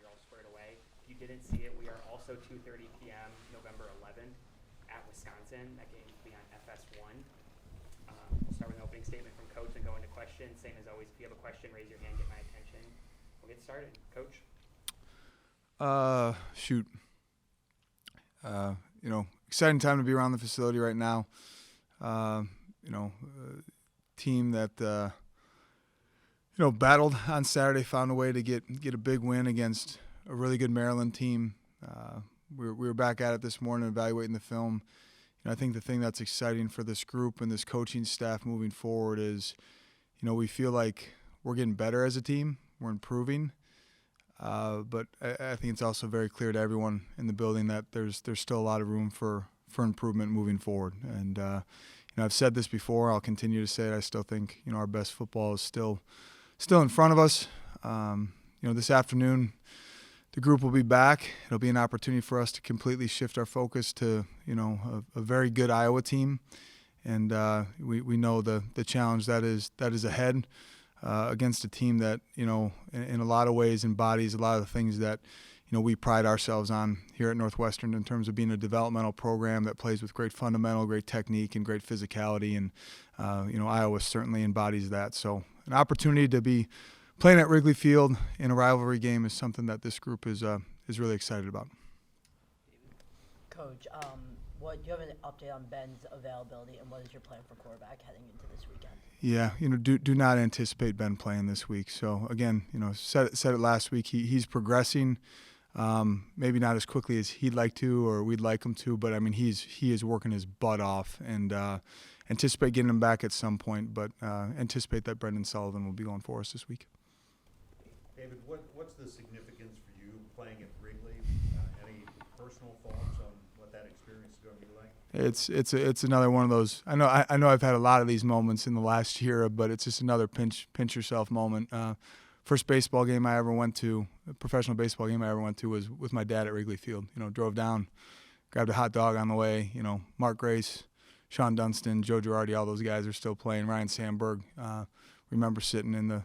you're all squared away. If you didn't see it, we are also 2:30 p.m. November 11th at Wisconsin. That game will be on FS1. We'll start with an opening statement from Coach and go into questions. Same as always, if you have a question, raise your hand, get my attention. We'll get started. Coach? Shoot. Exciting time to be around the facility right now. Team that, battled on Saturday, found a way to get a big win against a really good Maryland team. We were back at it this morning evaluating the film. I think the thing that's exciting for this group and this coaching staff moving forward is, we feel like we're getting better as a team. We're improving. But I think it's also very clear to everyone in the building that there's still a lot of room for improvement moving forward. And, I've said this before. I'll continue to say it. I still think, our best football is still in front of us. This afternoon, the group will be back. It'll be an opportunity for us to completely shift our focus to, a very good Iowa team. And we know the challenge that is ahead against a team that, in a lot of ways embodies a lot of the things that, we pride ourselves on here at Northwestern in terms of being a developmental program that plays with great fundamental, great technique, and great physicality. And, Iowa certainly embodies that. So an opportunity to be playing at Wrigley Field in a rivalry game is something that this group is really excited about. Coach, do you have an update on Ben's availability, and what is your plan for quarterback heading into this weekend? Yeah, do not anticipate Ben playing this week. So again, said it last week. He's progressing. Maybe not as quickly as he'd like to or we'd like him to, but he is working his butt off, and anticipate getting him back at some point. But anticipate that Brendan Sullivan will be going for us this week. David, what's the significance for you playing at Wrigley? Any personal thoughts on what that experience is going to be like? It's another one of those. I know I've had a lot of these moments in the last year, but it's just another pinch yourself moment. First baseball game I ever went to, a professional baseball game I ever went to, was with my dad at Wrigley Field. Drove down, grabbed a hot dog on the way. Mark Grace, Sean Dunston, Joe Girardi, all those guys are still playing. Ryan Sandberg. Remember sitting in the,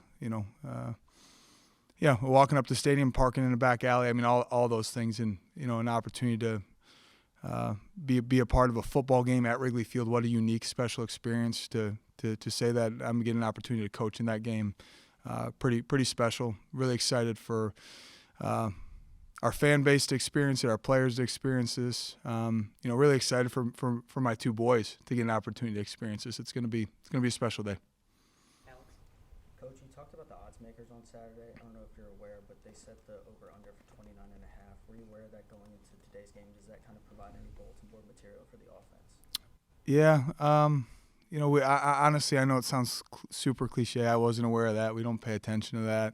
walking up the stadium, parking in the back alley. All those things, and an opportunity to be a part of a football game at Wrigley Field. What a unique, special experience to say that I'm getting an opportunity to coach in that game. Pretty special. Really excited for our fan base to experience it, our players to experience this. Really excited for my two boys to get an opportunity to experience this. It's gonna be a special day. Alex? Coach, you talked about the odds makers on Saturday. I don't know if you're aware, but they set the over/under for 29.5. Were you aware of that going into today's game? Does that kind of provide any bulletin board material for the offense? Yeah. I honestly, I know it sounds super cliche. I wasn't aware of that. We don't pay attention to that.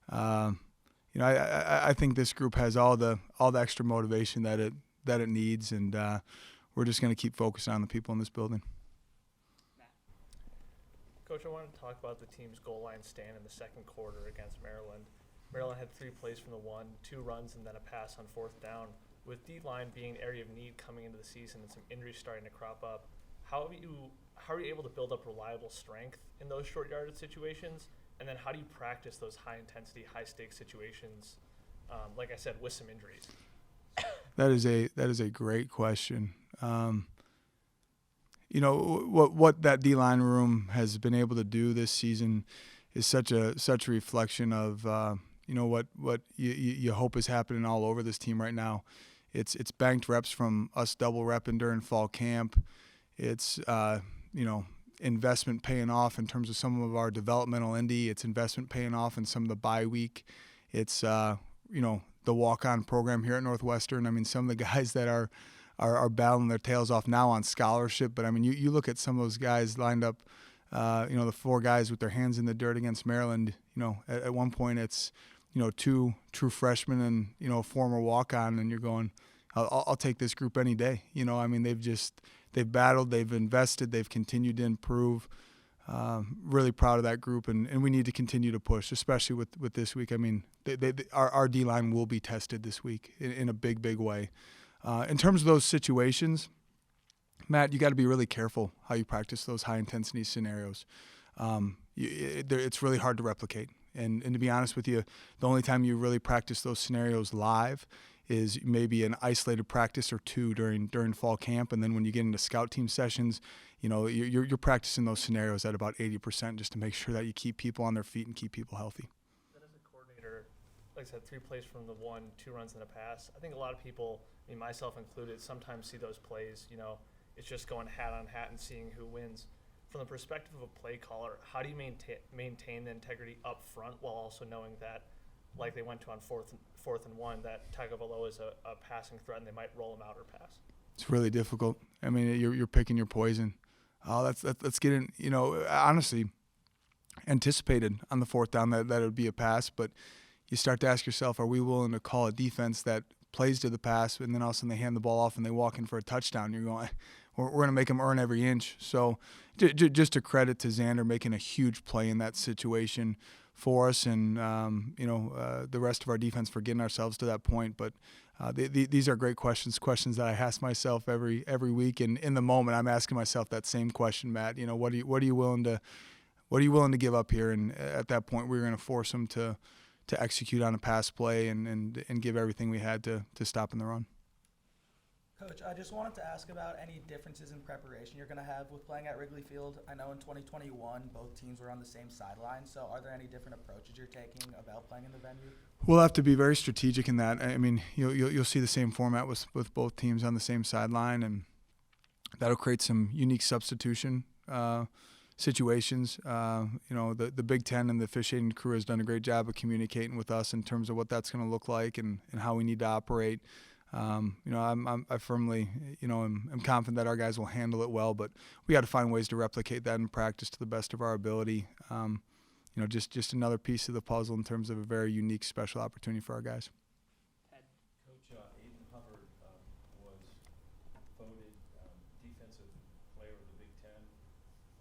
I think this group has all the extra motivation that it needs, and we're just going to keep focusing on the people in this building. Coach, I wanted to talk about the team's goal line stand in the second quarter against Maryland. Maryland had 3 plays from the 1, 2 runs, and then a pass on 4th down. With D-line being an area of need coming into the season and some injuries starting to crop up, how are you able to build up reliable strength in those short yardage situations? And then how do you practice those high-intensity, high-stakes situations, like I said, with some injuries? That is a great question. What that D-line room has been able to do this season is such a reflection of what you hope is happening all over this team right now. It's banked reps from us double repping during fall camp. It's investment paying off in terms of some of our developmental indie. It's investment paying off in some of the bye week. It's the walk-on program here at Northwestern. Some of the guys that are battling their tails off now on scholarship. But you look at some of those guys lined up. The 4 guys with their hands in the dirt against Maryland. At one point it's 2 true freshmen and a former walk-on, and you're going, I'll take this group any day. They've battled, they've invested, they've continued to improve. Really proud of that group, and we need to continue to push, especially with this week. Our D-line will be tested this week in a big way. In terms of those situations, Matt, you got to be really careful how you practice those high-intensity scenarios. It's really hard to replicate. And to be honest with you, the only time you really practice those scenarios live is maybe an isolated practice or two during fall camp, and then when you get into scout team sessions, you're practicing those scenarios at about 80% just to make sure that you keep people on their feet and keep people healthy. Then as a coordinator, like I said, 3 plays from the 1, 2 runs and a pass. I think a lot of people, myself included, sometimes see those plays, it's just going hat on hat and seeing who wins. From the perspective of a play caller, how do you maintain the integrity up front while also knowing that, like they went to on fourth and 1, that Tagovailoa is a passing threat and they might roll him out or pass? It's really difficult. You're picking your poison. Let's get in. Honestly, anticipated on the 4th down that it would be a pass, but you start to ask yourself, are we willing to call a defense that plays to the pass, and then all of a sudden they hand the ball off and they walk in for a touchdown? You're going, we're going to make them earn every inch. So just a credit to Xander making a huge play in that situation for us, and the rest of our defense for getting ourselves to that point. But these are great questions that I ask myself every week, and in the moment I'm asking myself that same question, Matt. What are you willing to give up here? And at that point, we were going to force them to execute on a pass play and give everything we had to stop in the run. Coach, I just wanted to ask about any differences in preparation you're going to have with playing at Wrigley Field. I know in 2021 both teams were on the same sideline, so are there any different approaches you're taking about playing in the venue? We'll have to be very strategic in that. You'll see the same format with both teams on the same sideline, and that'll create some unique substitution situations. The Big Ten and the officiating crew has done a great job of communicating with us in terms of what that's going to look like and how we need to operate. I firmly, am confident that our guys will handle it well, but we got to find ways to replicate that in practice to the best of our ability. Just another piece of the puzzle in terms of a very unique, special opportunity for our guys. Coach, Aiden Hubbard was voted Defensive Player of the Big Ten,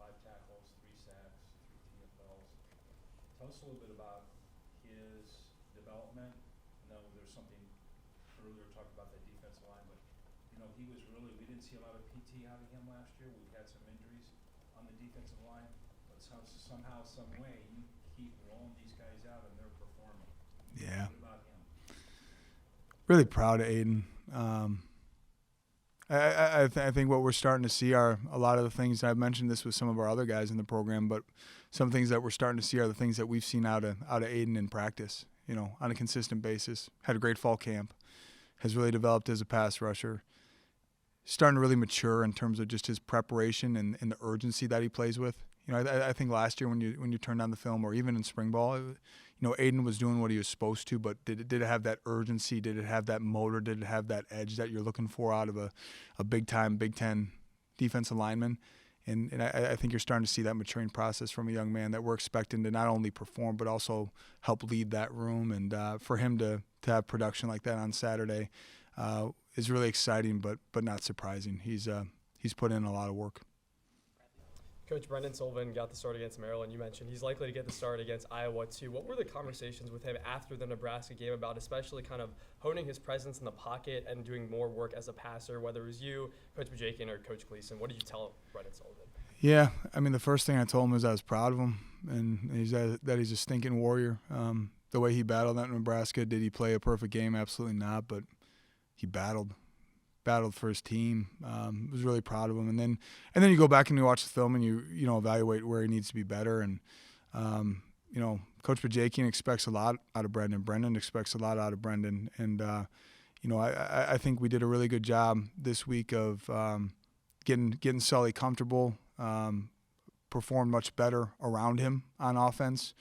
5 tackles, 3 sacks, 3 TFLs. Tell us a little bit about his development. I know there's something earlier talking about that defensive line, but we didn't see a lot of PT out of him last year. We've had some injuries on the defensive line, but somehow, some way, you keep rolling these guys out and they're performing. Yeah. What about him? Really proud of Aiden. I think what we're starting to see are a lot of the things. I've mentioned this with some of our other guys in the program, but some things that we're starting to see are the things that we've seen out of Aiden in practice, on a consistent basis. Had a great fall camp, has really developed as a pass rusher, starting to really mature in terms of just his preparation and the urgency that he plays with. I think last year when you turned on the film, or even in spring ball, Aiden was doing what he was supposed to, but did it have that urgency? Did it have that motor? Did it have that edge that you're looking for out of a big-time Big Ten defensive lineman? And I think you're starting to see that maturing process from a young man that we're expecting to not only perform but also help lead that room. And for him to have production like that on Saturday is really exciting, but not surprising. He's put in a lot of work. Coach Brendan Sullivan got the start against Maryland. You mentioned he's likely to get the start against Iowa too. What were the conversations with him after the Nebraska game about, especially kind of honing his presence in the pocket and doing more work as a passer, whether it was you, Coach Bajakian, or Coach Gleason? What did you tell Brendan Sullivan? Yeah, the first thing I told him was I was proud of him, and that he's a stinking warrior. The way he battled at Nebraska, did he play a perfect game? Absolutely not, but he battled for his team. Was really proud of him. And then you go back and you watch the film and you evaluate where he needs to be better. And Coach Bajakian expects a lot out of Brendan. Brendan expects a lot out of Brendan. And I think we did a really good job this week of getting Sully comfortable. Performed much better around him on offense.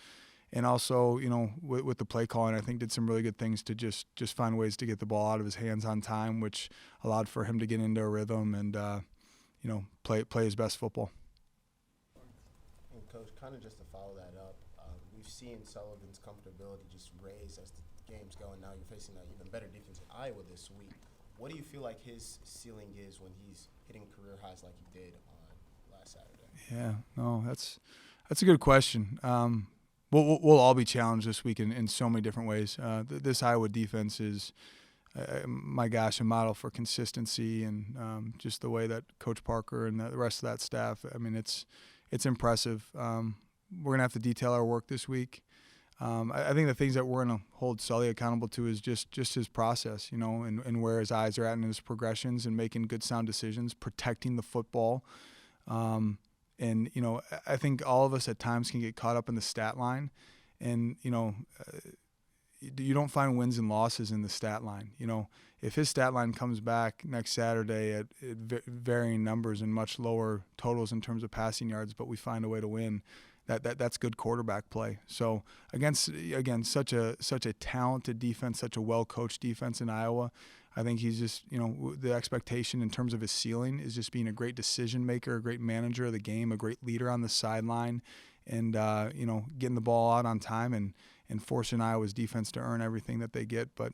And also, with the play calling, I think did some really good things to just find ways to get the ball out of his hands on time, which allowed for him to get into a rhythm and, play his best football. And Coach, kind of just to follow that up, we've seen Sullivan's comfortability just raise as the game's going. Now you're facing an even better defense in Iowa this week. What do you feel like his ceiling is when he's hitting career highs like he did on last Saturday? Yeah, no, that's a good question. We'll all be challenged this week in so many different ways. This Iowa defense is, my gosh, a model for consistency and just the way that Coach Parker and the rest of that staff. It's impressive. We're gonna have to detail our work this week. I think the things that we're going to hold Sully accountable to is just his process, and where his eyes are at in his progressions and making good, sound decisions, protecting the football. And I think all of us at times can get caught up in the stat line, and you don't find wins and losses in the stat line. If his stat line comes back next Saturday at varying numbers and much lower totals in terms of passing yards, but we find a way to win, that's good quarterback play. So against, again, such a talented defense, such a well-coached defense in Iowa, I think he's just, the expectation in terms of his ceiling is just being a great decision maker, a great manager of the game, a great leader on the sideline, and getting the ball out on time and forcing Iowa's defense to earn everything that they get. But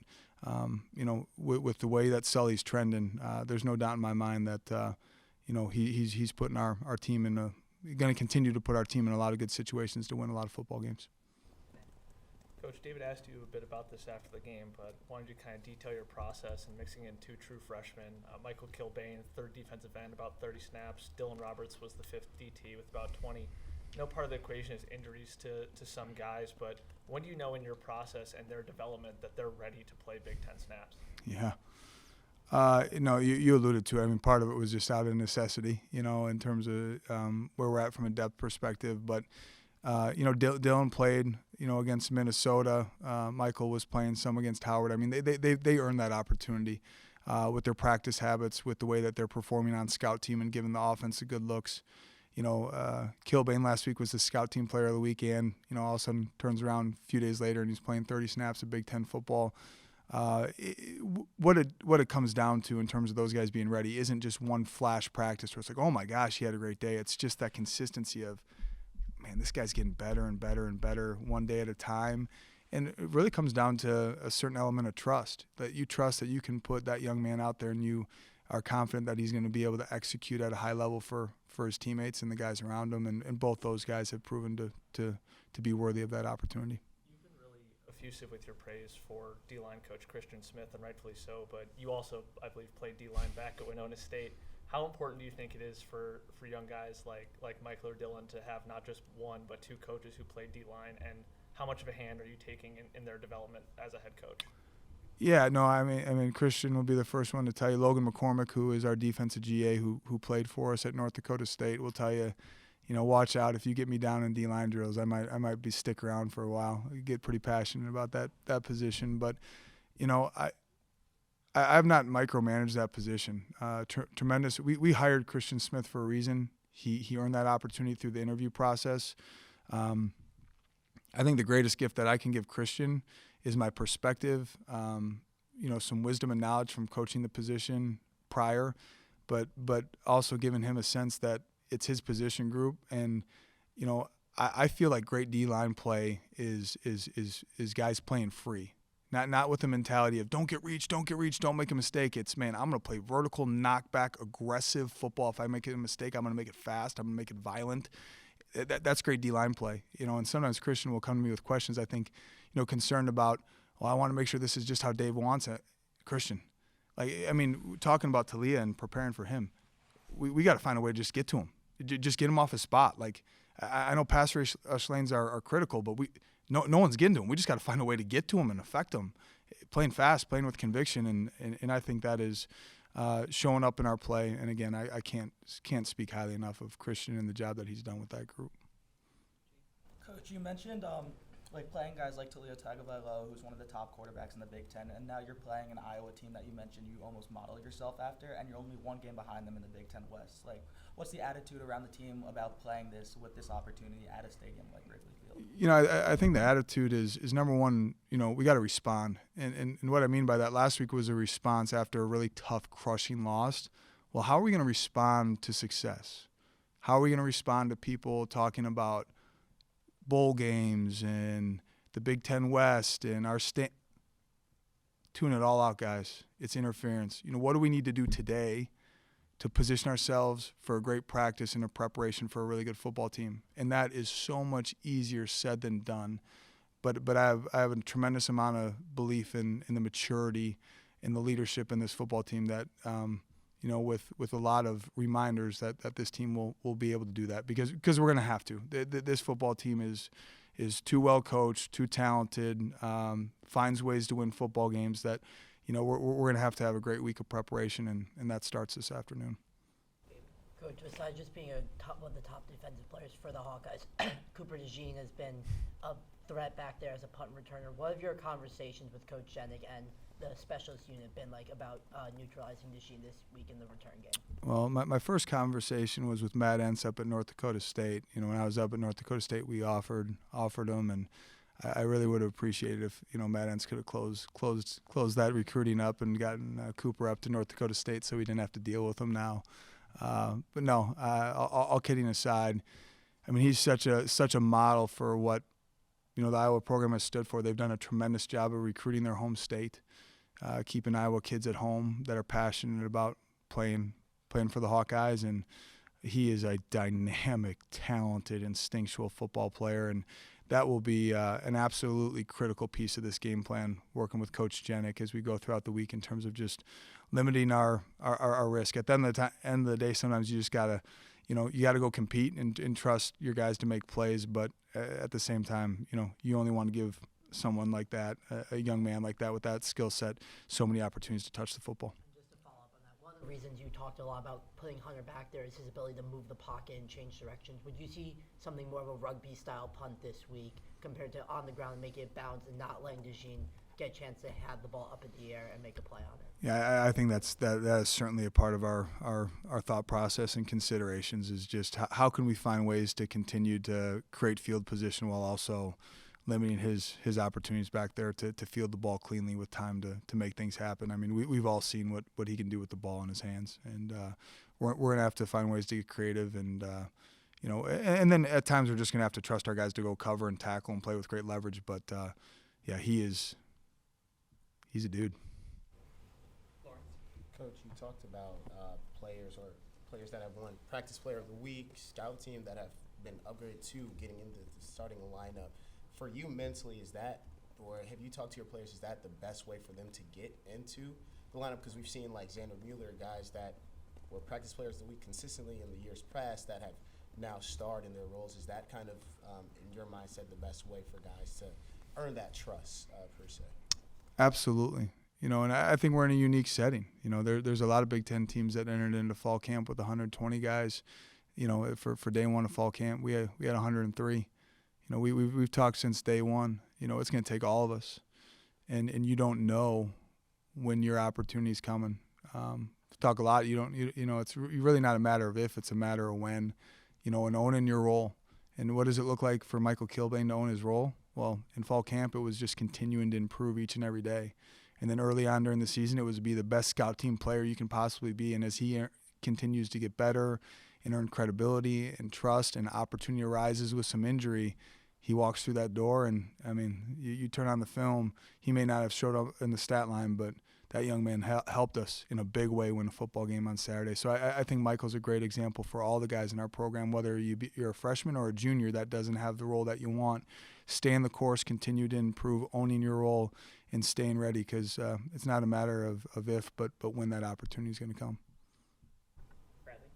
with the way that Sully's trending, there's no doubt in my mind that he's putting our team in going to continue to put our team in a lot of good situations to win a lot of football games. Coach, David asked you a bit about this after the game, but wanted you to kind of detail your process in mixing in two true freshmen. Michael Kilbane, third defensive end, about 30 snaps. Dylan Roberts was the fifth DT with about 20. No part of the equation is injuries to some guys, but when do you know in your process and their development that they're ready to play Big Ten snaps? Yeah. You alluded to it. I mean, part of it was just out of necessity, in terms of where we're at from a depth perspective. But, Dylan played, against Minnesota. Michael was playing some against Howard. I mean, they earned that opportunity with their practice habits, with the way that they're performing on scout team and giving the offense the good looks. Kilbane last week was the scout team player of the weekend. All of a sudden turns around a few days later and he's playing 30 snaps of Big Ten football. What it comes down to in terms of those guys being ready isn't just one flash practice where it's like, oh my gosh, he had a great day. It's just that consistency of, man, this guy's getting better and better and better one day at a time. And it really comes down to a certain element of trust, that you trust that you can put that young man out there and you are confident that he's going to be able to execute at a high level for his teammates and the guys around him. And both those guys have proven to be worthy of that opportunity. Effusive with your praise for D-line coach Christian Smith, and rightfully so, but you also, I believe, played D-line back at Winona State. How important do you think it is for young guys like Michael or Dylan to have not just one but two coaches who play D-line, and how much of a hand are you taking in their development as a head coach? Yeah, no, I mean, Christian will be the first one to tell you. Logan McCormick, who is our defensive GA, who played for us at North Dakota State, will tell you, watch out. If you get me down in D-line drills, I might be stick around for a while. I get pretty passionate about that position, but I've not micromanaged that position. Tremendous. We hired Christian Smith for a reason. He earned that opportunity through the interview process. I think the greatest gift that I can give Christian is my perspective. Some wisdom and knowledge from coaching the position prior, but also giving him a sense that it's his position group, and I feel like great D-line play is guys playing free, not with the mentality of don't get reached, don't make a mistake. It's, man, I'm going to play vertical, knockback, aggressive football. If I make a mistake, I'm going to make it fast. I'm going to make it violent. That's great D-line play, And sometimes Christian will come to me with questions. I think, concerned about, well, I want to make sure this is just how Dave wants it. Christian, talking about Talia and preparing for him, we got to find a way to just get to him. Just get him off his spot. Like, I know pass rush lanes are critical, but no one's getting to him. We just got to find a way to get to him and affect him. Playing fast, playing with conviction, and I think that is showing up in our play. And again, I can't speak highly enough of Christian and the job that he's done with that group. Coach, you mentioned playing guys like Talia Tagovailoa, who's one of the top quarterbacks in the Big Ten, and now you're playing an Iowa team that you mentioned you almost modeled yourself after, and you're only one game behind them in the Big Ten West. What's the attitude around the team about playing with this opportunity at a stadium like Wrigley Field? I think the attitude is number one, we got to respond. And what I mean by that, last week was a response after a really tough, crushing loss. Well, how are we going to respond to success? How are we going to respond to people talking about bowl games and the Big Ten West and our tune it all out, guys. It's interference. What do we need to do today to position ourselves for a great practice and a preparation for a really good football team? And that is so much easier said than done. But I have a tremendous amount of belief in the maturity and the leadership in this football team that with a lot of reminders that this team will be able to do that because we're going to have to. This football team is is too well coached, too talented, finds ways to win football games. That, we're going to have a great week of preparation, and that starts this afternoon. Coach, besides just being one of the top defensive players for the Hawkeyes, Cooper DeJean has been a threat back there as a punt returner. What have your conversations with Coach Jenick and the specialist unit been like about neutralizing DeJean this week in the return game? Well, my first conversation was with Matt Entz up at North Dakota State. When I was up at North Dakota State, we offered him, and I really would have appreciated if Matt Entz could have closed that recruiting up and gotten Cooper up to North Dakota State, so we didn't have to deal with him now. But no, all kidding aside, I mean, he's such a model for what the Iowa program has stood for. They've done a tremendous job of recruiting their home state, keeping Iowa kids at home that are passionate about playing for the Hawkeyes, and he is a dynamic, talented, instinctual football player, and that will be an absolutely critical piece of this game plan, working with Coach Jenick as we go throughout the week in terms of just limiting our risk. At the end of the day, sometimes you just gotta, you gotta go compete and trust your guys to make plays. But at the same time, you only want to give someone like that, a young man like that with that skill set, so many opportunities to touch the football. Just to follow up on that, one of the reasons you talked a lot about putting Hunter back there is his ability to move the pocket and change directions. Would you see something more of a rugby-style punt this week compared to on the ground and making it bounce and not letting DeJean get a chance to have the ball up in the air and make a play on it? Yeah, I think that is certainly a part of our thought process and considerations, is just how can we find ways to continue to create field position while also limiting his opportunities back there to field the ball cleanly with time to make things happen. I mean, we've all seen what he can do with the ball in his hands, and we're going to have to find ways to get creative, and and then at times we're just going to have to trust our guys to go cover and tackle and play with great leverage. But yeah, he's a dude. Coach, you talked about players that have won Practice Player of the Week, scout team that have been upgraded to getting into the starting lineup. For you mentally, is that, or have you talked to your players, is that the best way for them to get into the lineup? Because we've seen like Xander Mueller, guys that were Practice Players of the Week consistently in the years past that have now starred in their roles. Is that kind of, in your mindset, the best way for guys to earn that trust, per se? Absolutely. And I think we're in a unique setting. There's a lot of Big Ten teams that entered into fall camp with 120 guys. For day one of fall camp, we had 103. We've talked since day one. It's going to take all of us, and you don't know when your opportunity's coming. Talk a lot. It's really not a matter of if; it's a matter of when. And owning your role. And what does it look like for Michael Kilbane to own his role? Well, in fall camp, it was just continuing to improve each and every day. And then early on during the season, it was to be the best scout team player you can possibly be. And as he continues to get better and earn credibility and trust, and opportunity arises with some injury, he walks through that door. And, I mean, you turn on the film, he may not have showed up in the stat line, but that young man helped us in a big way win a football game on Saturday. So I think Michael's a great example for all the guys in our program, whether you're a freshman or a junior that doesn't have the role that you want. Stay in the course, continue to improve, owning your role, and staying ready, because it's not a matter of if, but when that opportunity is going to come. Bradley?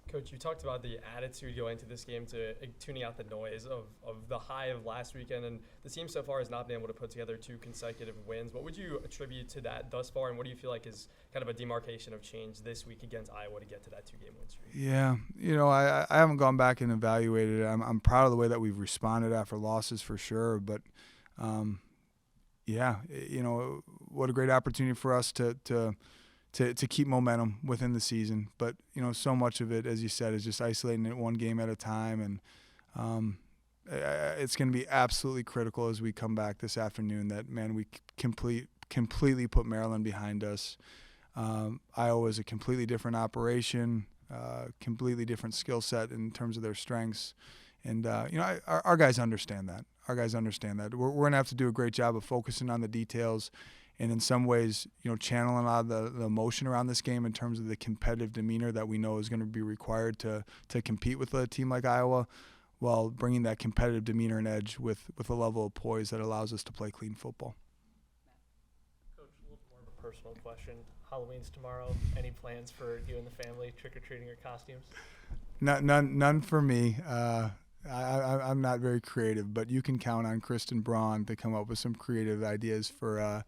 Coach, you talked about the attitude going into this game to tuning out the noise of the high of last weekend, and the team so far has not been able to put together 2 consecutive wins. What would you attribute to that thus far, and what do you feel like is kind of a demarcation of change this week against Iowa to get to that 2-game win streak? Yeah, I haven't gone back and evaluated it. I'm proud of the way that we've responded after losses for sure, but yeah, what a great opportunity for us to keep momentum within the season. But, so much of it, as you said, is just isolating it one game at a time. And it's going to be absolutely critical as we come back this afternoon that, man, we completely put Maryland behind us. Iowa is a completely different operation, completely different skill set in terms of their strengths. And, our guys understand that. We're going to have to do a great job of focusing on the details and in some ways, channeling a lot of the emotion around this game in terms of the competitive demeanor that we know is going to be required to compete with a team like Iowa, while bringing that competitive demeanor and edge with a level of poise that allows us to play clean football. Coach, a little more of a personal question. Halloween's tomorrow. Any plans for you and the family, trick-or-treating or costumes? None for me. I'm not very creative, but you can count on Kristen Braun to come up with some creative ideas for our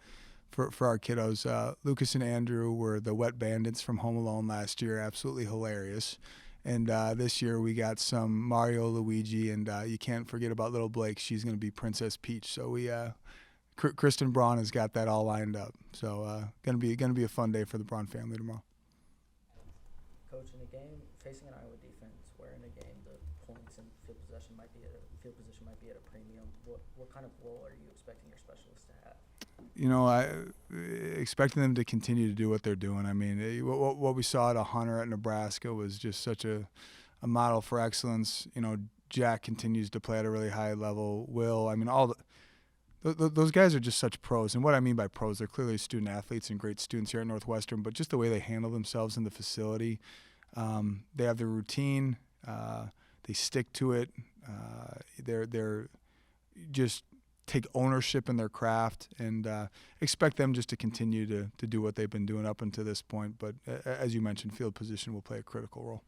kiddos. Lucas and Andrew were the wet bandits from Home Alone last year, absolutely hilarious. And this year we got some Mario, Luigi, and you can't forget about little Blake. She's going to be Princess Peach. So Kristen Braun has got that all lined up. So gonna be a fun day for the Braun family tomorrow. Coach, in a game facing an Iowa defense, where in a game the points and field position might be at a premium, what kind of role are you expecting your specialists to have? You know, I expecting them to continue to do what they're doing. I mean, what we saw at Hunter at Nebraska was just such a model for excellence. You know, Jack continues to play at a really high level. Will, I mean, those guys are just such pros. And what I mean by pros, they're clearly student athletes and great students here at Northwestern, but just the way they handle themselves in the facility, they have their routine, they stick to it, they're just take ownership in their craft, and expect them just to continue to do what they've been doing up until this point. But as you mentioned, field position will play a critical role.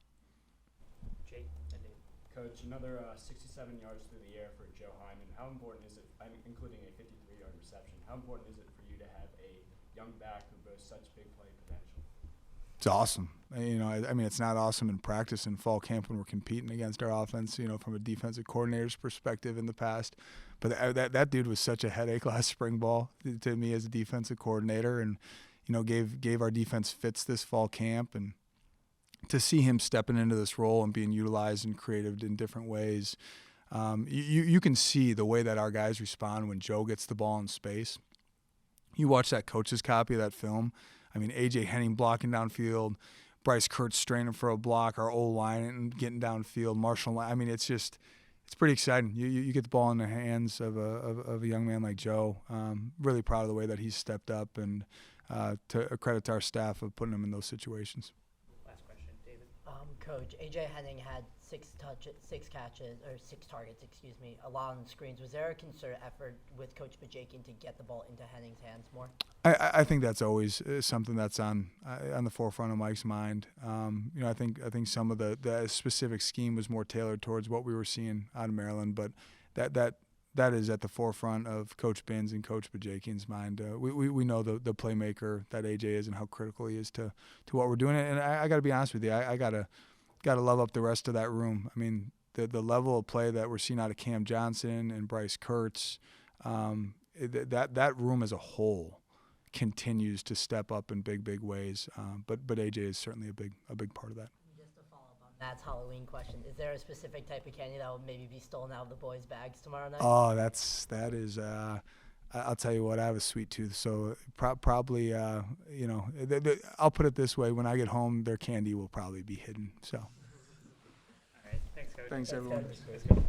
Jake and Dave. Coach, another 67 yards through the air for Joe Hyman. How important is it, including a 53-yard reception, how important is it for you to have a young back who boasts such big play potential? It's awesome. You know, I mean, it's not awesome in practice in fall camp when we're competing against our offense, you know, from a defensive coordinator's perspective in the past. But that dude was such a headache last spring ball to me as a defensive coordinator, and, you know, gave our defense fits this fall camp. And to see him stepping into this role and being utilized and creative in different ways, you can see the way that our guys respond when Joe gets the ball in space. You watch that coach's copy of that film. I mean, A.J. Henning blocking downfield, Bryce Kurtz straining for a block, our O-line and getting downfield, Marshall. I mean, it's pretty exciting. You get the ball in the hands of a young man like Joe. Really proud of the way that he's stepped up, and to credit to our staff of putting him in those situations. Last question, David. Coach, A.J. Henning had 6 targets, a lot on screens. Was there a concerted effort with Coach Bajakian to get the ball into Henning's hands more? I think that's always something that's on the forefront of Mike's mind. You know, I think some of the specific scheme was more tailored towards what we were seeing out of Maryland, but that is at the forefront of Coach Binns and Coach Bajakian's mind. We know the playmaker that AJ is and how critical he is to what we're doing. And I got to be honest with you, I gotta love up the rest of that room. I mean, the level of play that we're seeing out of Cam Johnson and Bryce Kurtz, that room as a whole continues to step up in big ways. But AJ is certainly a big part of that. Just to follow up on Matt's Halloween question, is there a specific type of candy that will maybe be stolen out of the boys' bags tomorrow night? Oh, that is. I'll tell you what, I have a sweet tooth, so probably, you know, I'll put it this way: when I get home, their candy will probably be hidden. So. All right, thanks, Coach. Thanks, everyone. Let's go.